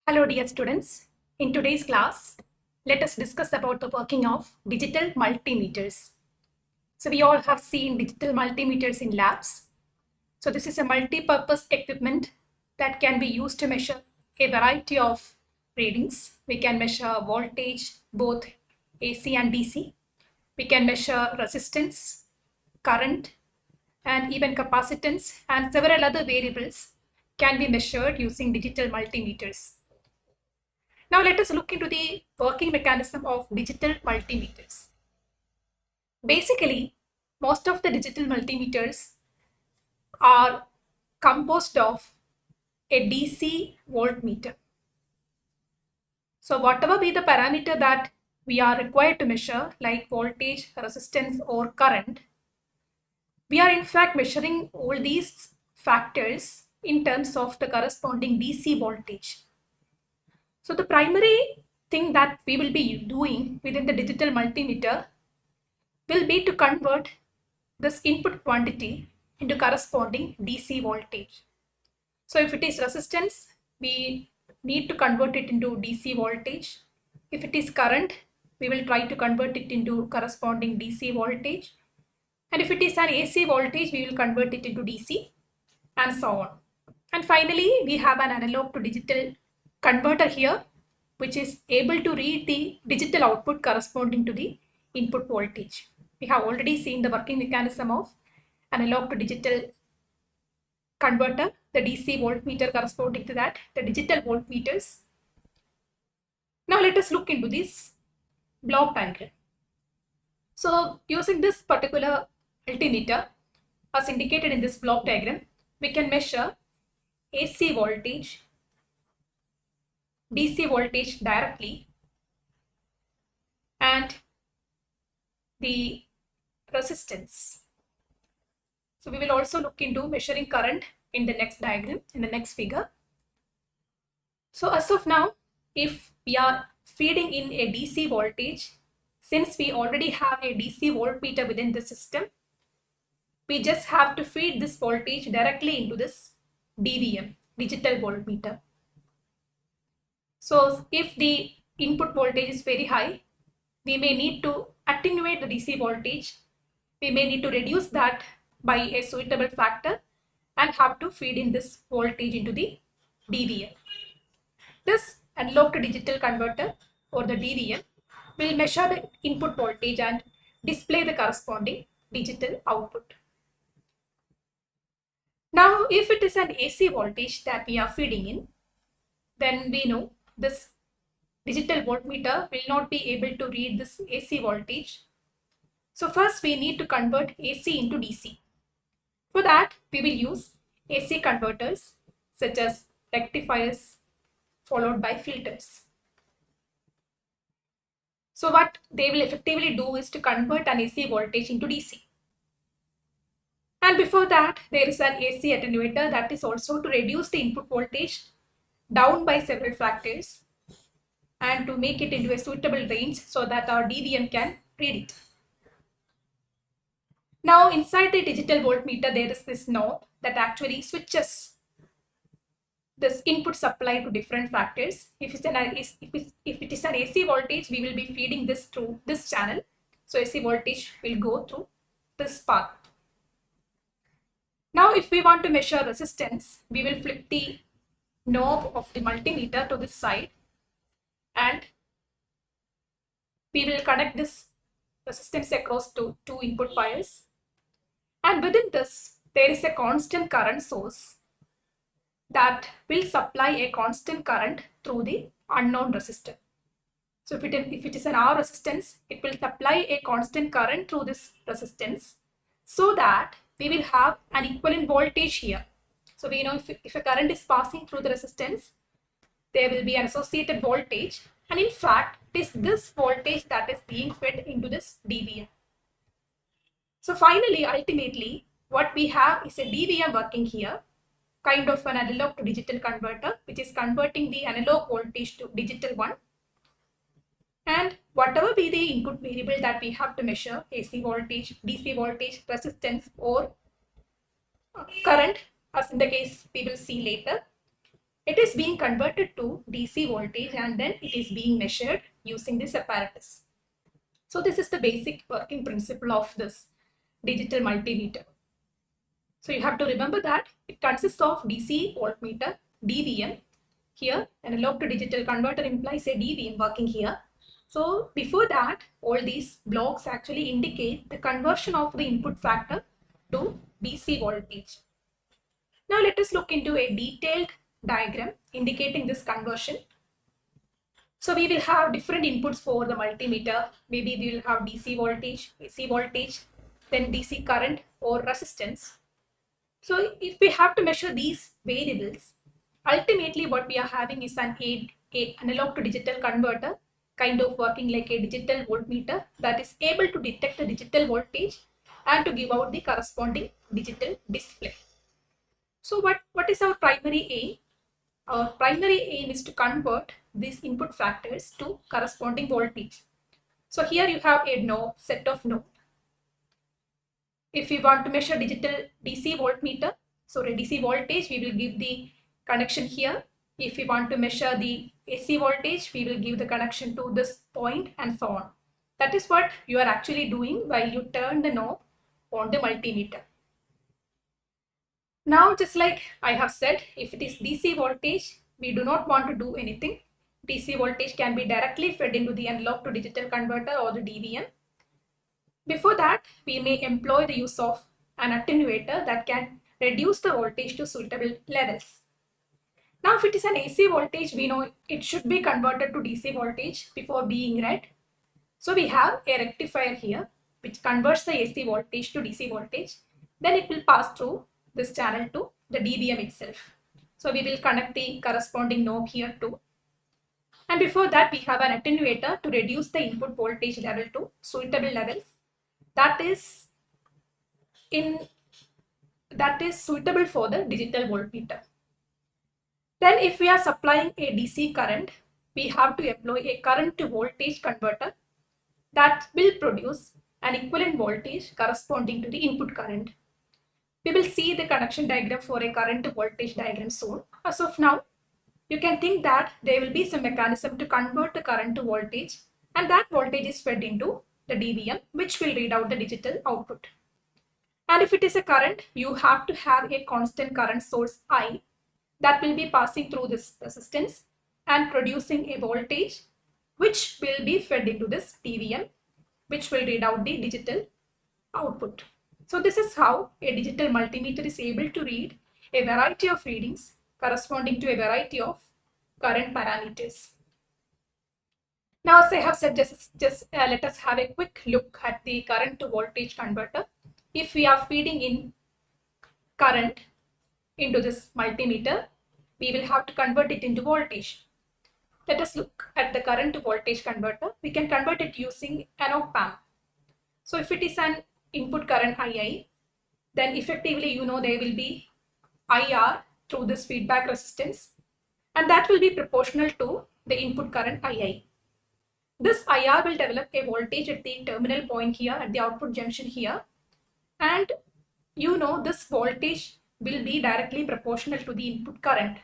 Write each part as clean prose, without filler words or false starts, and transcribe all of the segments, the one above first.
Hello dear students. In today's class, let us discuss about the working of digital multimeters. So we all have seen digital multimeters in labs. So this is a multi-purpose equipment that can be used to measure a variety of readings. We can measure voltage, both AC and DC. We can measure resistance, current, and even capacitance, and several other variables can be measured using digital multimeters. Now let us look into the working mechanism of digital multimeters. Basically, most of the digital multimeters are composed of a DC voltmeter. So whatever be the parameter that we are required to measure, like voltage, resistance, or current, we are in fact measuring all these factors in terms of the corresponding DC voltage. So the primary thing that we will be doing within the digital multimeter will be to convert this input quantity into corresponding DC voltage. So if it is resistance, we need to convert it into DC voltage. If it is current, we will try to convert it into corresponding DC voltage. And if it is an AC voltage, we will convert it into DC and so on. And finally, we have an analog to digital converter here, which is able to read the digital output corresponding to the input voltage. We have already seen the working mechanism of analog to digital converter, the DC voltmeter corresponding to that, the digital voltmeters. Now let us look into this block diagram. So using this particular multimeter, as indicated in this block diagram, we can measure AC voltage, DC voltage directly, and the resistance. So we will also look into measuring current in the next diagram, in the next figure. So as of now, if we are feeding in a DC voltage, since we already have a DC voltmeter within the system, we just have to feed this voltage directly into this DVM, digital voltmeter. So if the input voltage is very high, we may need to attenuate the DC voltage. We may need to reduce that by a suitable factor and have to feed in this voltage into the DVM. This analog to digital converter, or the DVM, will measure the input voltage and display the corresponding digital output. Now, if it is an AC voltage that we are feeding in, then we know this digital voltmeter will not be able to read this AC voltage. So first we need to convert AC into DC. For that, we will use AC converters such as rectifiers followed by filters. So what they will effectively do is to convert an AC voltage into DC. And before that, there is an AC attenuator that is also to reduce the input voltage down by several factors and to make it into a suitable range so that our DVM can read it. Now inside the digital voltmeter, there is this knob that actually switches this input supply to different factors. If it is an AC voltage, we will be feeding this through this channel. So AC voltage will go through this path. Now if we want to measure resistance, we will flip the knob of the multimeter to this side and we will connect this resistance across to two input wires. And within this, there is a constant current source that will supply a constant current through the unknown resistor. So if it is an R resistance, it will supply a constant current through this resistance so that we will have an equivalent voltage here. So we know if a current is passing through the resistance, there will be an associated voltage, and in fact it is this voltage that is being fed into this DVM. So finally, ultimately, what we have is a DVM working here, kind of an analog to digital converter, which is converting the analog voltage to digital one. And whatever be the input variable that we have to measure, AC voltage, DC voltage, resistance, or current, as in the case we will see later, it is being converted to DC voltage and then it is being measured using this apparatus. So this is the basic working principle of this digital multimeter. So you have to remember that it consists of DC voltmeter, DVM. Here, analog to digital converter implies a DVM working here. So before that, all these blocks actually indicate the conversion of the input factor to DC voltage. Now let us look into a detailed diagram indicating this conversion. So we will have different inputs for the multimeter. Maybe we will have DC voltage, AC voltage, then DC current or resistance. So if we have to measure these variables, ultimately what we are having is an analog to digital converter, kind of working like a digital voltmeter that is able to detect the digital voltage and to give out the corresponding digital display. So what is our primary aim? Our primary aim is to convert these input factors to corresponding voltage. So here you have a knob, set of knob. If we want to measure digital DC voltmeter, so a DC voltage, we will give the connection here. If we want to measure the AC voltage, we will give the connection to this point and so on. That is what you are actually doing while you turn the knob on the multimeter. Now, just like I have said, if it is DC voltage, we do not want to do anything. DC voltage can be directly fed into the analog to digital converter or the DVM. Before that, we may employ the use of an attenuator that can reduce the voltage to suitable levels. Now, if it is an AC voltage, we know it should be converted to DC voltage before being read. So we have a rectifier here which converts the AC voltage to DC voltage. Then it will pass through this channel to the DVM itself. So we will connect the corresponding knob here too. And before that, we have an attenuator to reduce the input voltage level to suitable levels that is suitable for the digital voltmeter. Then if we are supplying a DC current, we have to employ a current to voltage converter that will produce an equivalent voltage corresponding to the input current. We will see the connection diagram for a current to voltage diagram soon. As of now, you can think that there will be some mechanism to convert the current to voltage, and that voltage is fed into the DVM, which will read out the digital output. And if it is a current, you have to have a constant current source I that will be passing through this resistance and producing a voltage which will be fed into this DVM, which will read out the digital output. So this is how a digital multimeter is able to read a variety of readings corresponding to a variety of current parameters. Now, as I have said, let us have a quick look at the current to voltage converter. If we are feeding in current into this multimeter, we will have to convert it into voltage. Let us look at the current to voltage converter. We can convert it using an op-amp. So if it is an input current II, then effectively there will be IR through this feedback resistance, and that will be proportional to the input current II. This IR will develop a voltage at the terminal point here at the output junction here, and this voltage will be directly proportional to the input current.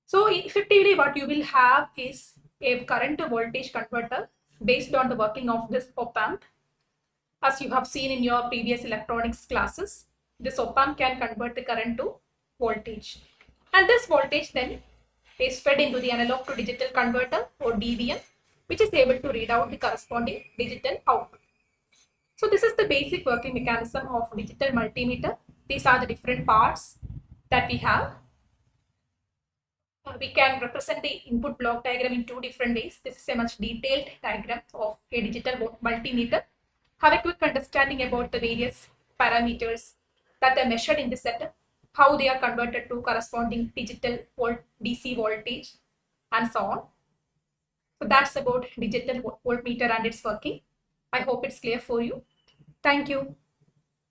So effectively what you will have is a current to voltage converter based on the working of this op-amp. As you have seen in your previous electronics classes, this op-amp can convert the current to voltage. And this voltage then is fed into the analog to digital converter or DVM, which is able to read out the corresponding digital output. So this is the basic working mechanism of digital multimeter. These are the different parts that we have. We can represent the input block diagram in two different ways. This is a much detailed diagram of a digital multimeter. Have a quick understanding about the various parameters that are measured in this setup, how they are converted to corresponding digital DC voltage, and so on. So that's about digital voltmeter and its working. I hope it's clear for you. Thank you.